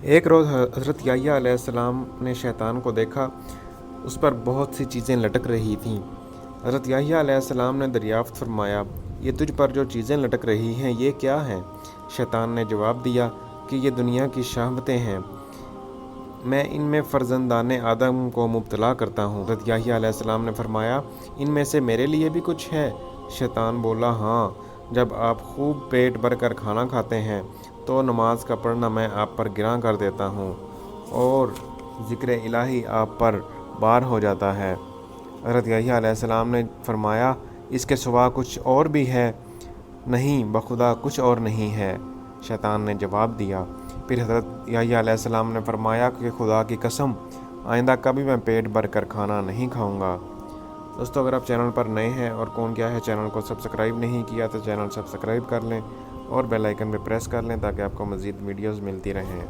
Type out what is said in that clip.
ایک روز حضرت یحییٰ علیہ السلام نے شیطان کو دیکھا، اس پر بہت سی چیزیں لٹک رہی تھیں۔ حضرت یحییٰ علیہ السلام نے دریافت فرمایا، یہ تجھ پر جو چیزیں لٹک رہی ہیں یہ کیا ہیں؟ شیطان نے جواب دیا کہ یہ دنیا کی شہوتیں ہیں، میں ان میں فرزندان آدم کو مبتلا کرتا ہوں۔ حضرت یحییٰ علیہ السلام نے فرمایا، ان میں سے میرے لیے بھی کچھ ہے؟ شیطان بولا، ہاں، جب آپ خوب پیٹ بھر کر کھانا کھاتے ہیں تو نماز کا پڑھنا میں آپ پر گراں کر دیتا ہوں اور ذکر الہی آپ پر بار ہو جاتا ہے۔ حضرت یحییٰ علیہ السلام نے فرمایا، اس کے سوا کچھ اور بھی ہے؟ نہیں، بخدا کچھ اور نہیں ہے، شیطان نے جواب دیا۔ پھر حضرت یحییٰ علیہ السلام نے فرمایا کہ خدا کی قسم، آئندہ کبھی میں پیٹ بھر کر کھانا نہیں کھاؤں گا۔ دوستو، اگر آپ چینل پر نئے ہیں اور کون کیا ہے چینل کو سبسکرائب نہیں کیا تو چینل سبسکرائب کر لیں اور بیل آئیکن پہ پریس کر لیں تاکہ آپ کو مزید ویڈیوز ملتی رہیں۔